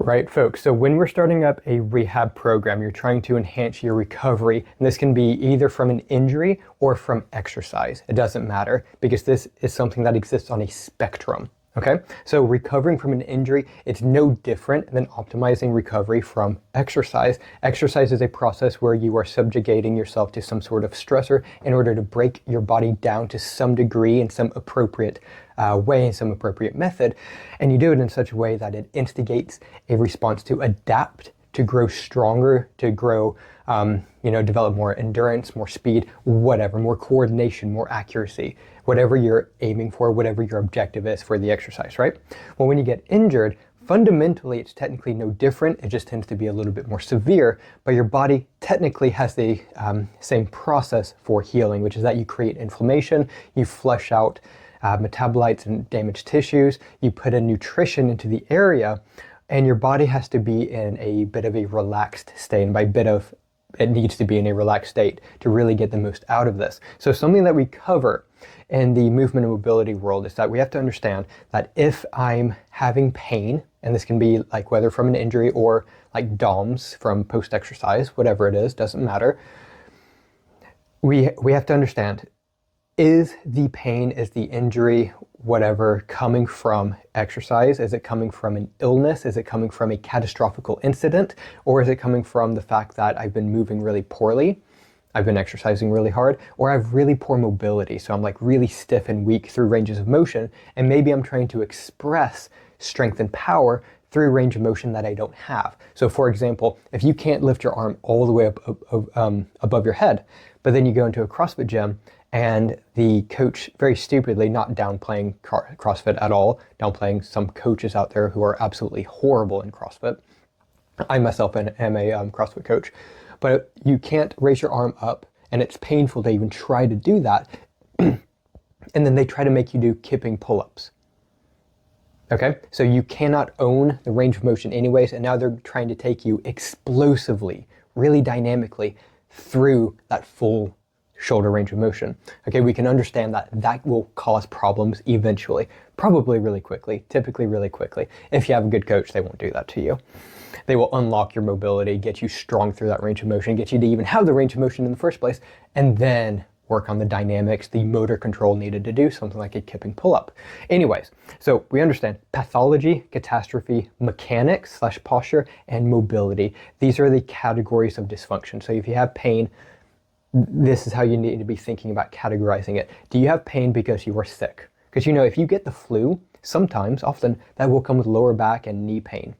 Right, folks. So when we're starting up a rehab program, you're trying to enhance your recovery, and this can be either from an injury or from exercise. It doesn't matter because this is something that exists on a spectrum. Okay, so recovering from an injury, it's no different than optimizing recovery from exercise. Exercise is a process where you are subjugating yourself to some sort of stressor in order to break your body down to some degree in some appropriate way, in some appropriate method. And you do it in such a way that it instigates a response to adapt, to grow stronger, to grow, develop more endurance, more speed, whatever, more coordination, more accuracy, whatever you're aiming for, whatever your objective is for the exercise, right? Well, when you get injured, fundamentally, it's technically no different. It just tends to be a little bit more severe, but your body technically has the same process for healing, which is that you create inflammation, you flush out metabolites and damaged tissues, you put in nutrition into the area, and your body has to be in a bit of a relaxed state. And by bit of, it needs to be in a relaxed state to really get the most out of this. So something that we cover in the movement and mobility world is that we have to understand that if I'm having pain, and this can be like whether from an injury or like DOMS from post-exercise, whatever it is, doesn't matter. We have to understand, is the pain, is the injury, whatever, coming from exercise? Is it coming from an illness? Is it coming from a catastrophic incident? Or is it coming from the fact that I've been moving really poorly, I've been exercising really hard, or I have really poor mobility, so I'm like really stiff and weak through ranges of motion, and maybe I'm trying to express strength and power through range of motion that I don't have. So for example, if you can't lift your arm all the way up above your head, but then you go into a CrossFit gym and the coach, very stupidly, not downplaying CrossFit at all, downplaying some coaches out there who are absolutely horrible in CrossFit. I myself am a CrossFit coach, but you can't raise your arm up and it's painful to even try to do that. And then they try to make you do kipping pull-ups. Okay, so you cannot own the range of motion anyways, and now they're trying to take you explosively, really dynamically through that full shoulder range of motion. Okay, we can understand that that will cause problems eventually, probably really quickly, typically really quickly. If you have a good coach, they won't do that to you. They will unlock your mobility, get you strong through that range of motion, get you to even have the range of motion in the first place, and then work on the dynamics, the motor control needed to do something like a kipping pull-up. Anyways, so we understand pathology, catastrophe, mechanics / posture, and mobility. These are the categories of dysfunction. So if you have pain, this is how you need to be thinking about categorizing it. Do you have pain because you are sick? Because if you get the flu, sometimes, often, that will come with lower back and knee pain.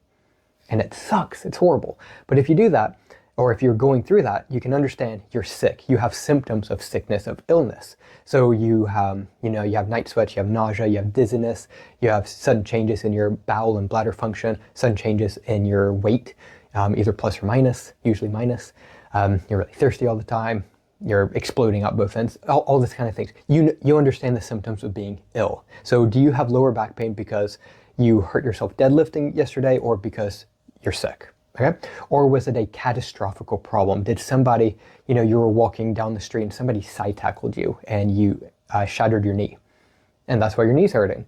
And it sucks, it's horrible. But if you do that, or if you're going through that, you can understand you're sick. You have symptoms of sickness, of illness. So you have night sweats, you have nausea, you have dizziness, you have sudden changes in your bowel and bladder function, sudden changes in your weight, either plus or minus, usually minus. You're really thirsty all the time. You're exploding out both ends, all this kind of things. You understand the symptoms of being ill. So do you have lower back pain because you hurt yourself deadlifting yesterday, or because you're sick? Okay? Or was it a catastrophic problem? Did somebody, you were walking down the street and somebody side tackled you and you shattered your knee, and that's why your knee's hurting?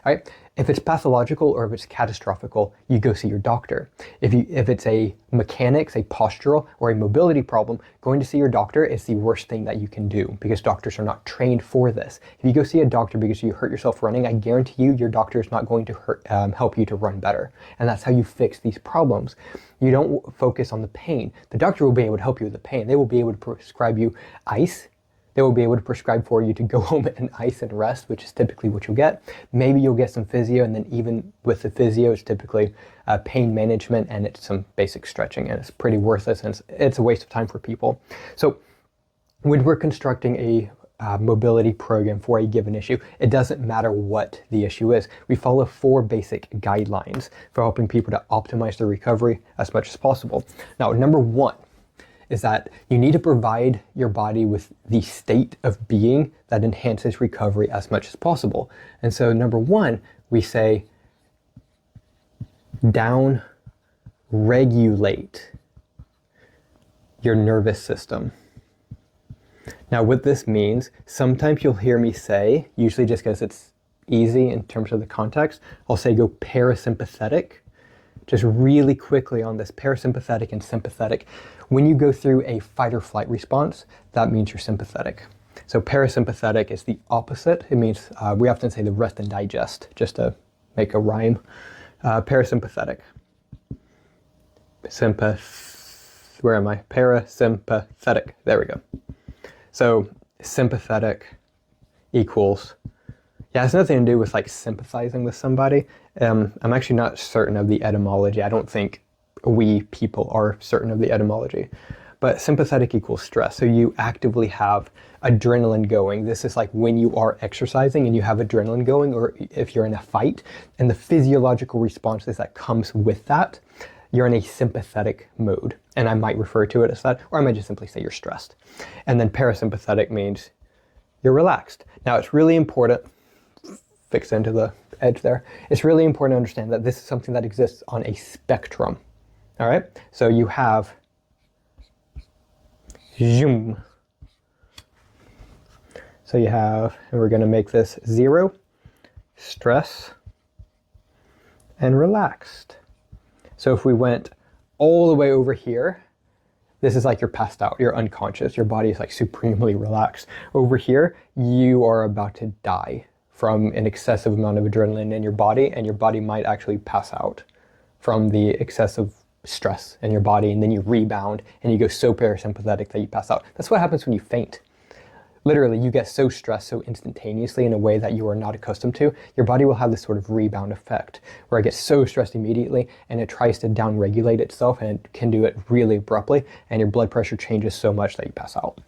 All right? If it's pathological or if it's catastrophic, you go see your doctor. If it's a mechanics, a postural, or a mobility problem, going to see your doctor is the worst thing that you can do because doctors are not trained for this. If you go see a doctor because you hurt yourself running, I guarantee you your doctor is not going to help you to run better. And that's how you fix these problems. You don't focus on the pain. The doctor will be able to help you with the pain. They will be able to prescribe you ice. They will be able to prescribe for you to go home and ice and rest, which is typically what you'll get. Maybe you'll get some physio, and then even with the physio, it's typically pain management and it's some basic stretching, and it's pretty worthless, and it's a waste of time for people. So when we're constructing a mobility program for a given issue, it doesn't matter what the issue is. We follow 4 basic guidelines for helping people to optimize their recovery as much as possible. Now, number 1 is that you need to provide your body with the state of being that enhances recovery as much as possible. And so number 1, we say down regulate your nervous system. Now what this means, sometimes you'll hear me say, usually just because it's easy in terms of the context, I'll say go parasympathetic. just really quickly on this parasympathetic and sympathetic. When you go through a fight or flight response, that means you're sympathetic. So parasympathetic is the opposite. It means, we often say the rest and digest, just to make a rhyme. Parasympathetic. Where am I? Parasympathetic. There we go. So sympathetic equals, yeah, it has nothing to do with like sympathizing with somebody. I'm actually not certain of the etymology. I don't think we people are certain of the etymology. But sympathetic equals stress. So you actively have adrenaline going. This is like when you are exercising and you have adrenaline going, or if you're in a fight, and the physiological responses that comes with that, you're in a sympathetic mode. And I might refer to it as that, or I might just simply say you're stressed. And then parasympathetic means you're relaxed. Now it's really important, fix into the edge there. It's really important to understand that this is something that exists on a spectrum. All right, so you have zoom. So you have, and we're going to make this 0, stress, and relaxed. So if we went all the way over here, this is like you're passed out, you're unconscious, your body is like supremely relaxed. Over here, you are about to die from an excessive amount of adrenaline in your body, and your body might actually pass out from the excessive stress in your body, and then you rebound and you go so parasympathetic that you pass out. That's what happens when you faint. Literally, you get so stressed so instantaneously in a way that you are not accustomed to. Your body will have this sort of rebound effect where it gets so stressed immediately and it tries to down-regulate itself, and it can do it really abruptly, and your blood pressure changes so much that you pass out.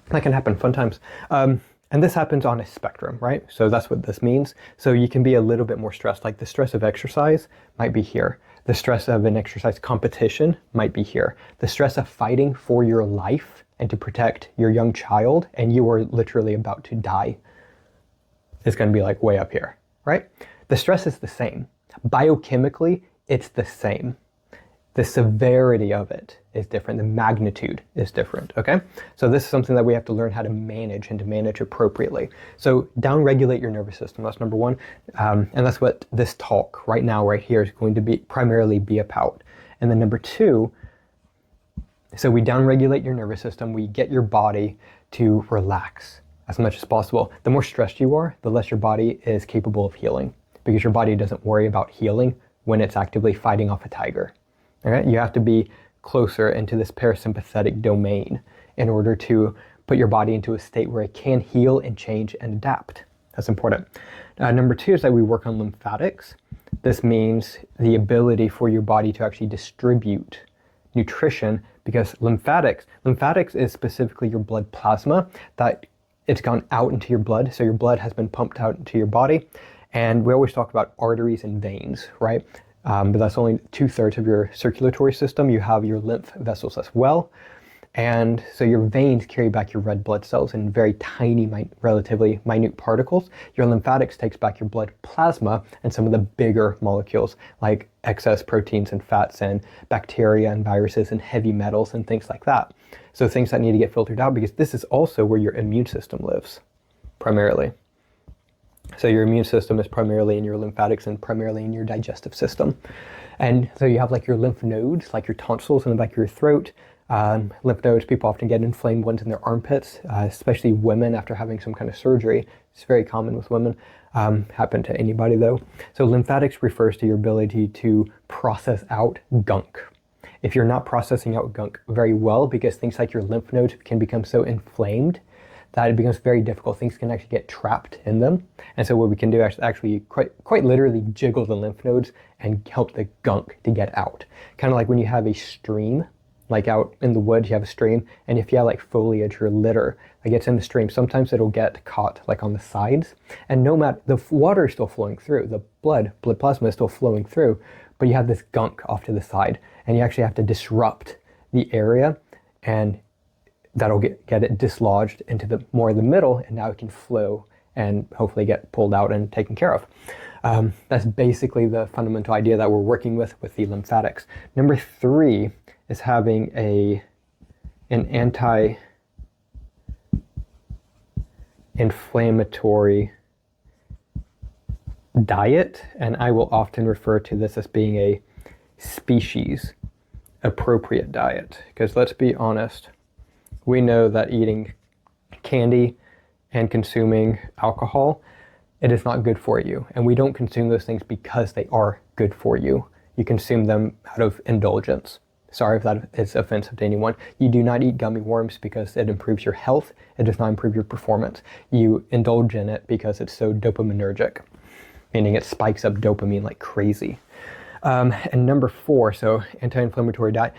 That can happen fun times. And this happens on a spectrum, right? So that's what this means. So you can be a little bit more stressed, like the stress of exercise might be here. The stress of an exercise competition might be here. The stress of fighting for your life and to protect your young child, and you are literally about to die, is going to be like way up here, right? The stress is the same. Biochemically, it's the same. The severity of it is different. The magnitude is different, okay? So this is something that we have to learn how to manage, and to manage appropriately. So down-regulate your nervous system, that's number one. And that's what this talk right now, right here, is going to be primarily be about. And then number two, so we down-regulate your nervous system, we get your body to relax as much as possible. The more stressed you are, the less your body is capable of healing, because your body doesn't worry about healing when it's actively fighting off a tiger. All right, you have to be closer into this parasympathetic domain in order to put your body into a state where it can heal and change and adapt. That's important. Number two is that we work on lymphatics. This means the ability for your body to actually distribute nutrition, because lymphatics is specifically your blood plasma, that it's gone out into your blood. So your blood has been pumped out into your body. And we always talk about arteries and veins, right? But that's only 2/3 of your circulatory system. You have your lymph vessels as well. And so your veins carry back your red blood cells in very tiny, relatively minute particles. Your lymphatics takes back your blood plasma and some of the bigger molecules like excess proteins and fats and bacteria and viruses and heavy metals and things like that. So things that need to get filtered out, because this is also where your immune system lives, primarily. So your immune system is primarily in your lymphatics and primarily in your digestive system. And so you have like your lymph nodes, like your tonsils in the back of your throat. Lymph nodes, people often get inflamed ones in their armpits, especially women after having some kind of surgery. It's very common with women. Happen to anybody though. So lymphatics refers to your ability to process out gunk. If you're not processing out gunk very well, because things like your lymph nodes can become so inflamed that it becomes very difficult. Things can actually get trapped in them. And so what we can do is actually quite literally jiggle the lymph nodes and help the gunk to get out. Kind of like when you have a stream, like out in the woods, you have a stream, and if you have like foliage or litter that gets in the stream, sometimes it'll get caught like on the sides. And no matter, the water is still flowing through, the blood plasma is still flowing through, but you have this gunk off to the side, and you actually have to disrupt the area, and that'll get it dislodged into the more of the middle, and now it can flow and hopefully get pulled out and taken care of. That's basically the fundamental idea that we're working with the lymphatics. Number three is having an anti-inflammatory diet, and I will often refer to this as being a species appropriate diet. Because let's be honest, we know that eating candy and consuming alcohol, it is not good for you. And we don't consume those things because they are good for you. You consume them out of indulgence. Sorry if that is offensive to anyone. You do not eat gummy worms because it improves your health. It does not improve your performance. You indulge in it because it's so dopaminergic, meaning it spikes up dopamine like crazy. And number 4, so anti-inflammatory diet.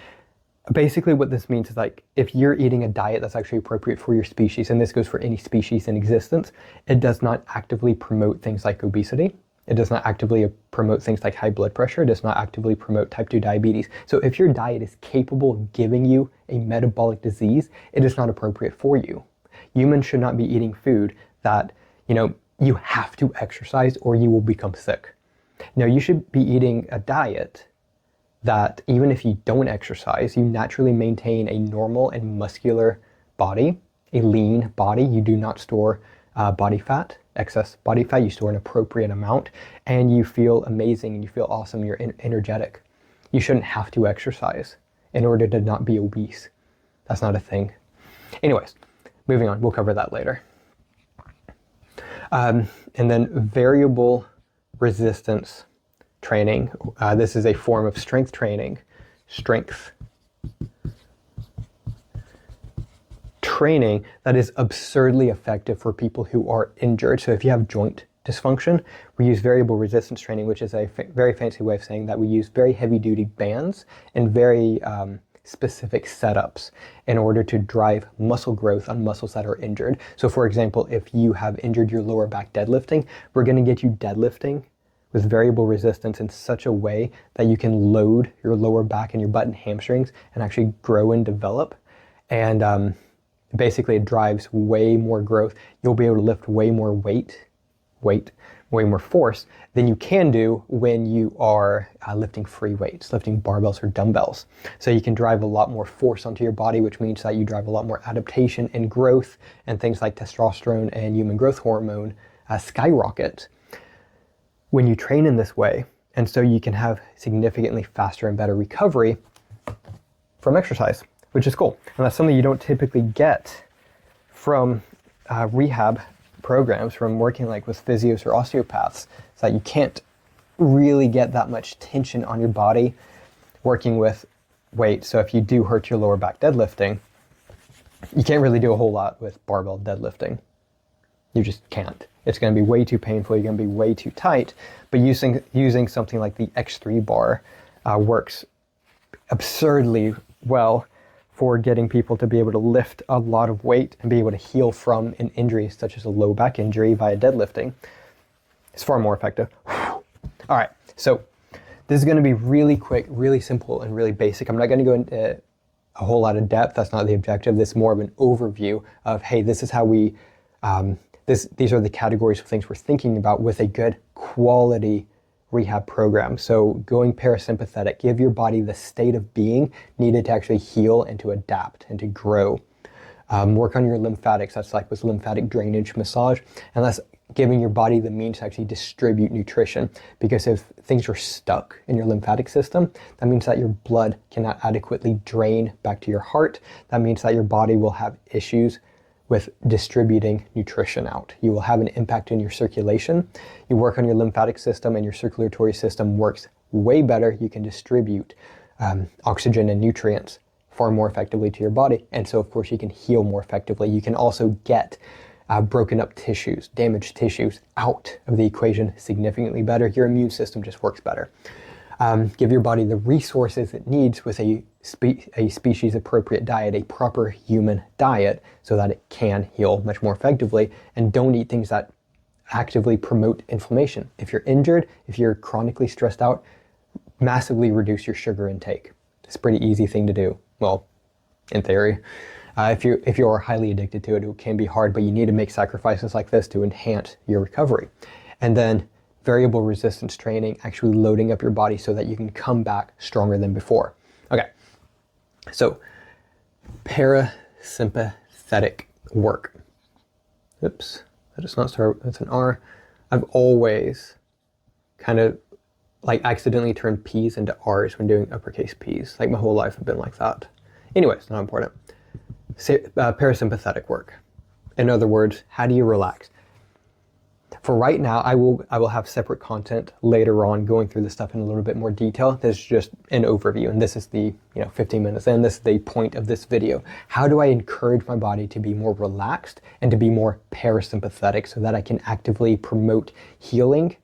Basically what this means is like if you're eating a diet that's actually appropriate for your species, and this goes for any species in existence, it does not actively promote things like obesity. It does not actively promote things like high blood pressure. It does not actively promote type 2 diabetes. So if your diet is capable of giving you a metabolic disease, it is not appropriate for you. Humans should not be eating food that, you have to exercise or you will become sick. No, you should be eating a diet that even if you don't exercise, you naturally maintain a normal and muscular body, a lean body. You do not store body fat, excess body fat. You store an appropriate amount and you feel amazing and you feel awesome. You're energetic. You shouldn't have to exercise in order to not be obese. That's not a thing. Anyways, moving on. We'll cover that later. And then variable resistance training. This is a form of strength training. Strength training that is absurdly effective for people who are injured. So if you have joint dysfunction, we use variable resistance training, which is a very fancy way of saying that we use very heavy duty bands and very specific setups in order to drive muscle growth on muscles that are injured. So for example, if you have injured your lower back deadlifting, we're going to get you deadlifting with variable resistance in such a way that you can load your lower back and your butt and hamstrings and actually grow and develop. And basically it drives way more growth. You'll be able to lift way more weight, way more force than you can do when you are lifting free weights, lifting barbells or dumbbells. So you can drive a lot more force onto your body, which means that you drive a lot more adaptation and growth, and things like testosterone and human growth hormone skyrocket when you train in this way. And so you can have significantly faster and better recovery from exercise, which is cool. And that's something you don't typically get from rehab programs, from working like with physios or osteopaths. So that you can't really get that much tension on your body working with weight. So if you do hurt your lower back deadlifting, you can't really do a whole lot with barbell deadlifting. You just can't. It's going to be way too painful. You're going to be way too tight. But using something like the X3 bar works absurdly well for getting people to be able to lift a lot of weight and be able to heal from an injury such as a low back injury via deadlifting. It's far more effective. All right, so this is going to be really quick, really simple, and really basic. I'm not going to go into a whole lot of depth. That's not the objective. This is more of an overview of, hey, this is how we, these are the categories of things we're thinking about with a good quality rehab program. So going parasympathetic, give your body the state of being needed to actually heal and to adapt and to grow. Work on your lymphatics. That's like with lymphatic drainage massage. And that's giving your body the means to actually distribute nutrition. Because if things are stuck in your lymphatic system, that means that your blood cannot adequately drain back to your heart. That means that your body will have issues with distributing nutrition out. You will have an impact in your circulation. You work on your lymphatic system and your circulatory system works way better. You can distribute oxygen and nutrients far more effectively to your body. And so of course you can heal more effectively. You can also get broken up tissues, damaged tissues out of the equation significantly better. Your immune system just works better. Give your body the resources it needs with a species appropriate diet, a proper human diet, so that it can heal much more effectively. And don't eat things that actively promote inflammation. If you're injured, if you're chronically stressed out, massively reduce your sugar intake. It's a pretty easy thing to do. Well, in theory. If you are highly addicted to it, it can be hard, but you need to make sacrifices like this to enhance your recovery. And then variable resistance training, actually loading up your body so that you can come back stronger than before. Okay, so parasympathetic work. Oops, that does not start, that's an R. I've always kind of like accidentally turned P's into R's when doing uppercase P's. Like my whole life I've been like that. Anyways, not important. Parasympathetic work. In other words, how do you relax? For right now, I will have separate content later on going through this stuff in a little bit more detail. This is just an overview, and this is the 15 minutes in. This is the point of this video. How do I encourage my body to be more relaxed and to be more parasympathetic so that I can actively promote healing,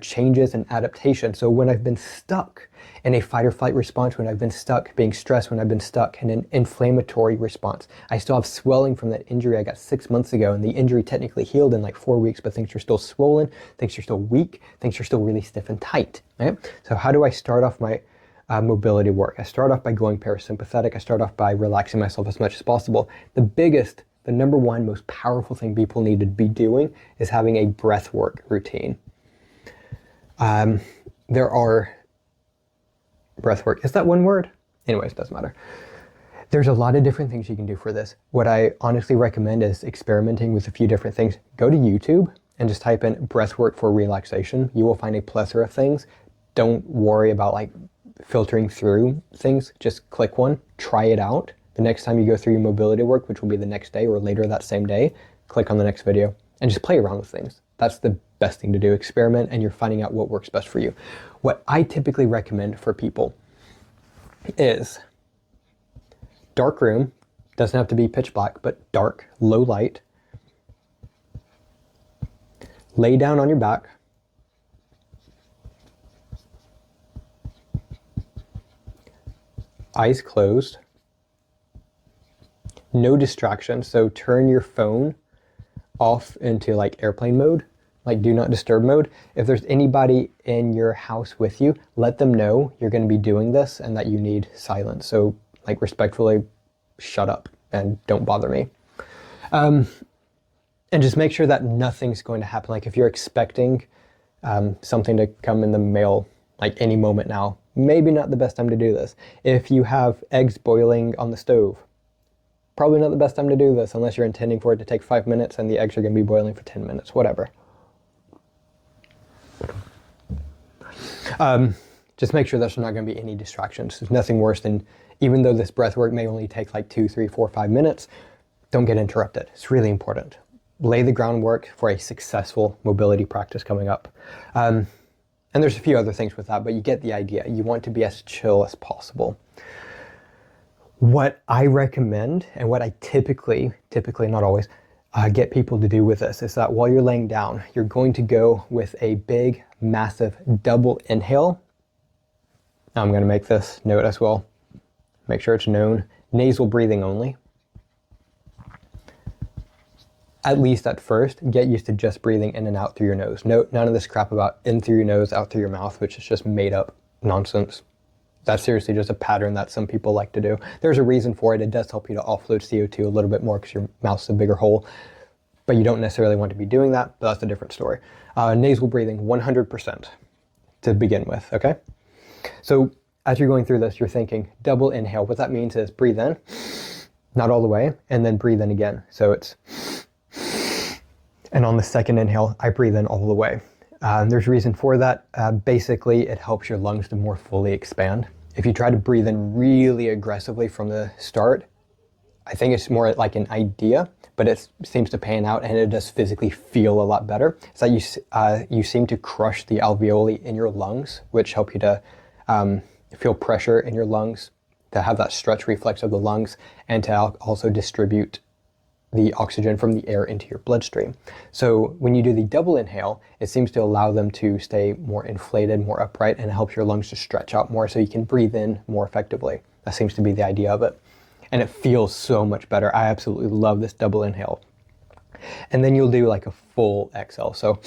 changes, and adaptation? So when I've been stuck in a fight or flight response, when I've been stuck being stressed, when I've been stuck in an inflammatory response, I still have swelling from that injury I got 6 months ago, and the injury technically healed in like 4 weeks, but things are still swollen, things are still weak, things are still really stiff and tight, right? So how do I start off my mobility work? I start off by going parasympathetic. I start off by relaxing myself as much as possible. The number one most powerful thing people need to be doing is having a breath work routine. There are breath work. Is that one word? Anyways, doesn't matter. There's a lot of different things you can do for this. What I honestly recommend is experimenting with a few different things. Go to YouTube and just type in breath work for relaxation. You will find a plethora of things. Don't worry about like filtering through things. Just click one, try it out. The next time you go through your mobility work, which will be the next day or later that same day, click on the next video and just play around with things. That's the best thing to do. Experiment, and you're finding out what works best for you. What I typically recommend for people is dark room. Doesn't have to be pitch black, but dark, low light. Lay down on your back. Eyes closed. No distractions. So turn your phone off into like airplane mode, like do not disturb mode. If there's anybody in your house with you, let them know you're going to be doing this and that you need silence. So like respectfully, shut up and don't bother me. And just make sure that nothing's going to happen. Like if you're expecting something to come in the mail like any moment now, maybe not the best time to do this. If you have eggs boiling on the stove, probably not the best time to do this unless you're intending for it to take 5 minutes and the eggs are going to be boiling for 10 minutes, whatever. Just make sure there's not going to be any distractions. There's nothing worse than, even though this breath work may only take like 2, 3, 4, 5 minutes, don't get interrupted. It's really important. Lay the groundwork for a successful mobility practice coming up. And there's a few other things with that, but you get the idea. You want to be as chill as possible. What I recommend, and what I typically, not always, get people to do with this is that while you're laying down, you're going to go with a big, massive double inhale. Now I'm going to make this note as well. Make sure it's known. Nasal breathing only. At least at first, get used to just breathing in and out through your nose. No, none of this crap about in through your nose, out through your mouth, which is just made up nonsense. That's seriously just a pattern that some people like to do. There's a reason for it. It does help you to offload CO2 a little bit more because your mouth's a bigger hole, but you don't necessarily want to be doing that, but that's a different story. Nasal breathing, 100% to begin with, okay? So as you're going through this, you're thinking double inhale. What that means is breathe in, not all the way, and then breathe in again. So it's, and on the second inhale, I breathe in all the way. There's a reason for that. Basically, it helps your lungs to more fully expand. If you try to breathe in really aggressively from the start, I think it's more like an idea, but it seems to pan out and it does physically feel a lot better. It's like you seem to crush the alveoli in your lungs, which help you to feel pressure in your lungs, to have that stretch reflex of the lungs, and to also distribute the oxygen from the air into your bloodstream. So when you do the double inhale, it seems to allow them to stay more inflated, more upright, and it helps your lungs to stretch out more so you can breathe in more effectively. That seems to be the idea of it. And it feels so much better. I absolutely love this double inhale. And then you'll do like a full exhale. So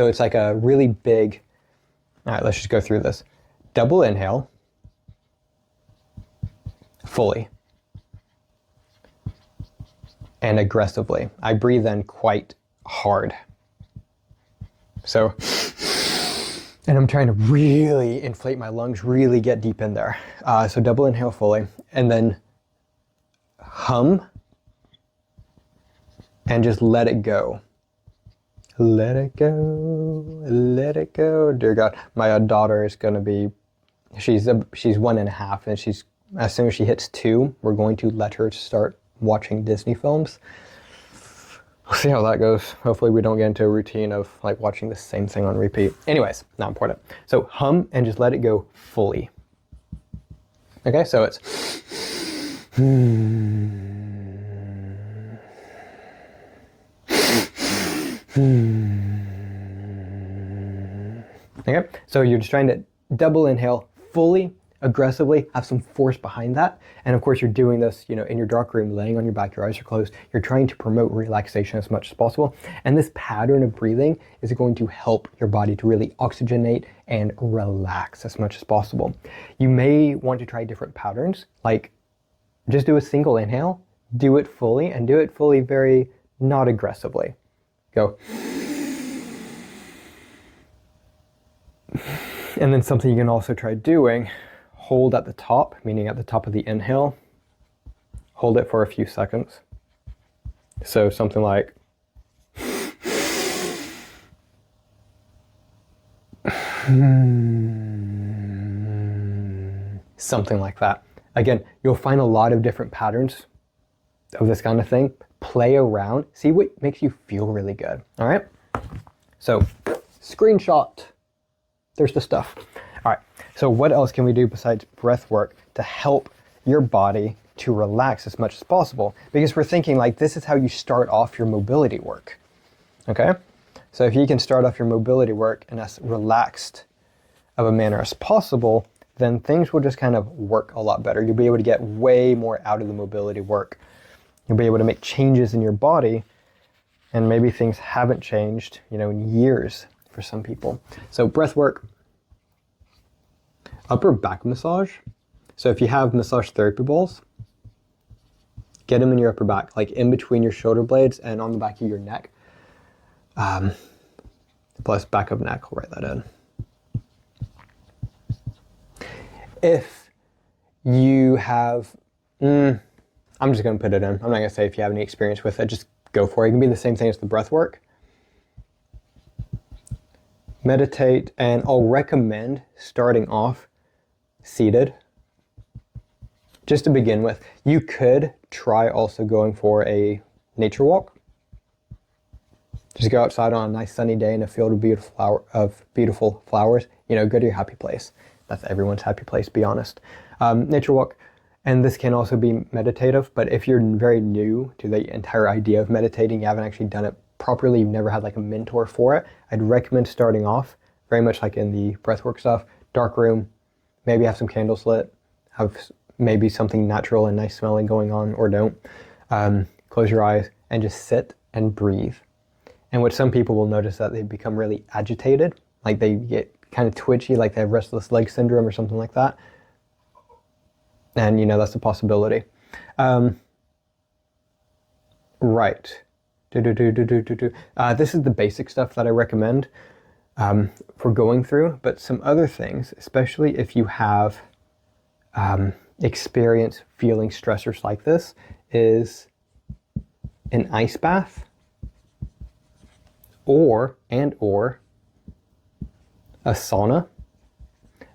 it's like a really big, all right, let's just go through this. Double inhale, fully and aggressively. I breathe in quite hard. So, and I'm trying to really inflate my lungs, really get deep in there. So double inhale fully, and then hum and just let it go. Let it go, let it go. Dear God, my daughter is going to be, she's 1.5, and she's, as soon as she hits 2, we're going to let her start watching Disney films. We'll see how that goes. Hopefully we don't get into a routine of like watching the same thing on repeat. Anyways, not important. So hum and just let it go fully. Okay, so it's okay, so you're just trying to double inhale fully, aggressively, have some force behind that. And of course you're doing this, in your dark room, laying on your back, your eyes are closed. You're trying to promote relaxation as much as possible. And this pattern of breathing is going to help your body to really oxygenate and relax as much as possible. You may want to try different patterns, like just do a single inhale, do it fully, and do it fully very not aggressively. Go. And then something you can also try doing, hold at the top, meaning at the top of the inhale, hold it for a few seconds. So something like something like that. Again, you'll find a lot of different patterns of this kind of thing. Play around, see what makes you feel really good. All right. So screenshot. There's the stuff. All right. So what else can we do besides breath work to help your body to relax as much as possible? Because we're thinking like this is how you start off your mobility work. Okay. So if you can start off your mobility work in as relaxed of a manner as possible, then things will just kind of work a lot better. You'll be able to get way more out of the mobility work. You'll be able to make changes in your body, and maybe things haven't changed, in years for some people. So breath work, upper back massage. So if you have massage therapy balls, get them in your upper back, like in between your shoulder blades and on the back of your neck. Plus back of neck, I'll write that in. If you have, I'm just going to put it in. I'm not going to say if you have any experience with it, just go for it. It can be the same thing as the breath work. Meditate, and I'll recommend starting off seated. Just to begin with, you could try also going for a nature walk. Just go outside on a nice sunny day in a field of beautiful flowers. Go to your happy place. That's everyone's happy place, be honest. Nature walk. And this can also be meditative, but if you're very new to the entire idea of meditating, you haven't actually done it properly, you've never had like a mentor for it, I'd recommend starting off very much like in the breathwork stuff, dark room, maybe have some candles lit, have maybe something natural and nice smelling going on, or don't. Close your eyes and just sit and breathe. And what some people will notice that they become really agitated, like they get kind of twitchy, like they have restless leg syndrome or something like that. And that's a possibility. Right. This is the basic stuff that I recommend for going through, but some other things, especially if you have experienced feeling stressors like this, is an ice bath or a sauna.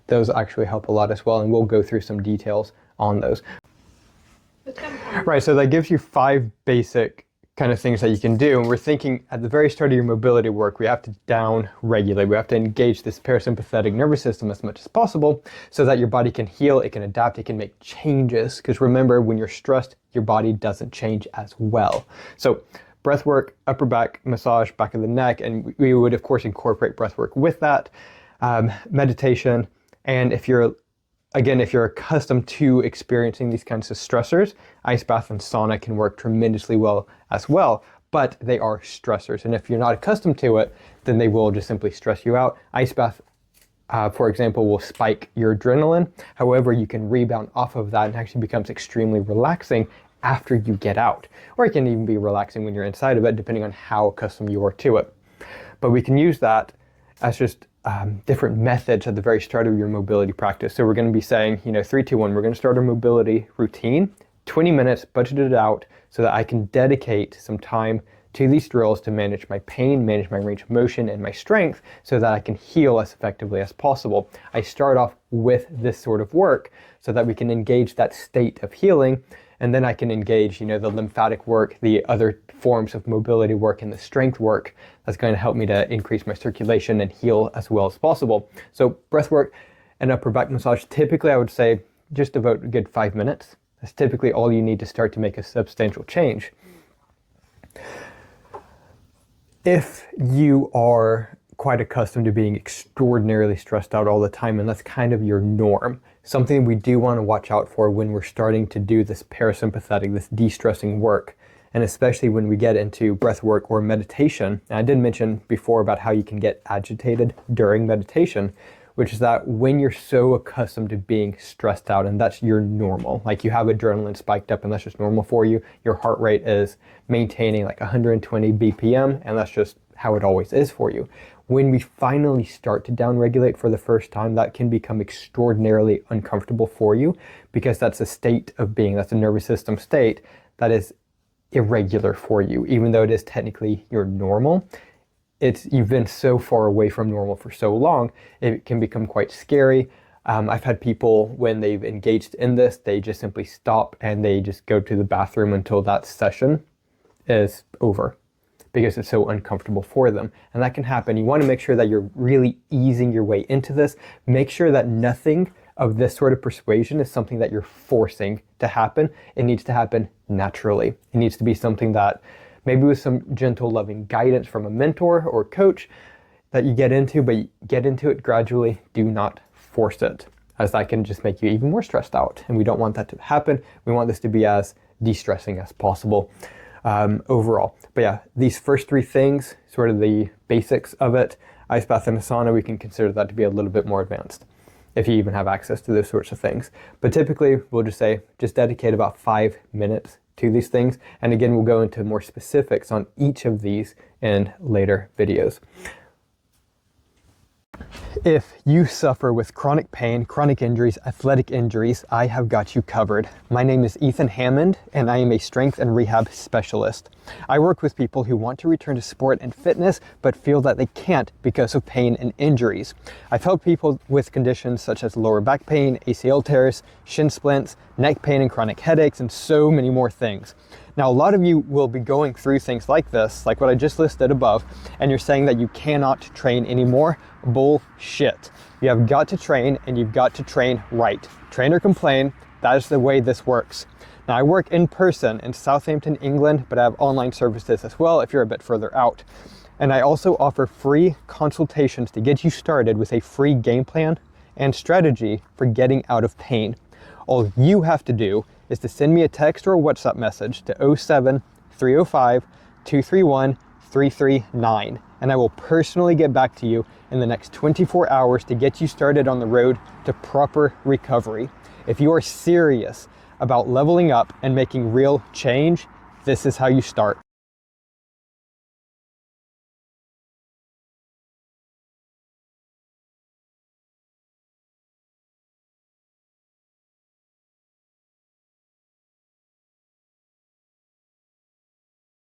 Those actually help a lot as well, and we'll go through some details on those. Right, so that gives you 5 basic kind of things that you can do, and we're thinking at the very start of your mobility work, we have to down regulate, we have to engage this parasympathetic nervous system as much as possible so that your body can heal, it can adapt, it can make changes, because remember, when you're stressed, your body doesn't change as well. So breath work, upper back massage, back of the neck, and we would of course incorporate breath work with that, meditation, and if you're accustomed to experiencing these kinds of stressors, ice bath and sauna can work tremendously well as well, but they are stressors. And if you're not accustomed to it, then they will just simply stress you out. Ice bath, for example, will spike your adrenaline. However, you can rebound off of that and actually becomes extremely relaxing after you get out. Or it can even be relaxing when you're inside of it, depending on how accustomed you are to it. But we can use that as just different methods at the very start of your mobility practice. So we're going to be saying, 3, 2, 1, we're going to start our mobility routine, 20 minutes budgeted out so that I can dedicate some time to these drills to manage my pain, manage my range of motion and my strength so that I can heal as effectively as possible. I start off with this sort of work so that we can engage that state of healing, and then I can engage, the lymphatic work, the other forms of mobility work, and the strength work that's going to help me to increase my circulation and heal as well as possible. So breath work and upper back massage, typically I would say just devote a good 5 minutes. That's typically all you need to start to make a substantial change. If you are quite accustomed to being extraordinarily stressed out all the time, and that's kind of your norm, something we do want to watch out for when we're starting to do this parasympathetic, this de-stressing work, and especially when we get into breath work or meditation. And I did mention before about how you can get agitated during meditation, which is that when you're so accustomed to being stressed out, and that's your normal, like you have adrenaline spiked up and that's just normal for you, your heart rate is maintaining like 120 BPM, and that's just how it always is for you. When we finally start to downregulate for the first time, that can become extraordinarily uncomfortable for you, because that's a state of being, that's a nervous system state that is irregular for you, even though it is technically your normal. You've been so far away from normal for so long, it can become quite scary. I've had people, when they've engaged in this, they just simply stop and they just go to the bathroom until that session is over, because it's so uncomfortable for them. And that can happen. You want to make sure that you're really easing your way into this. Make sure that nothing of this sort of persuasion is something that you're forcing to happen. It needs to happen naturally. It needs to be something that maybe with some gentle, loving guidance from a mentor or coach that you get into, but you get into it gradually. Do not force it, as that can just make you even more stressed out. And we don't want that to happen. We want this to be as de-stressing as possible overall. But yeah, these first 3 things, sort of the basics of it, ice bath and a sauna, we can consider that to be a little bit more advanced, if you even have access to those sorts of things. But typically, we'll just say, just dedicate about 5 minutes to these things. And again, we'll go into more specifics on each of these in later videos. If you suffer with chronic pain, chronic injuries, athletic injuries, I have got you covered. My name is Ethan Hammond, and I am a strength and rehab specialist. I work with people who want to return to sport and fitness, but feel that they can't because of pain and injuries. I've helped people with conditions such as lower back pain, ACL tears, shin splints, neck pain and chronic headaches, and so many more things. Now, a lot of you will be going through things like this, like what I just listed above, and you're saying that you cannot train anymore. Bullshit. You have got to train, and you've got to train right. Train or complain, that is the way this works. Now, I work in person in Southampton, England, but I have online services as well if you're a bit further out. And I also offer free consultations to get you started with a free game plan and strategy for getting out of pain. All you have to do is to send me a text or a WhatsApp message to 07 305 231 339, and I will personally get back to you in the next 24 hours to get you started on the road to proper recovery. If you are serious about leveling up and making real change, this is how you start.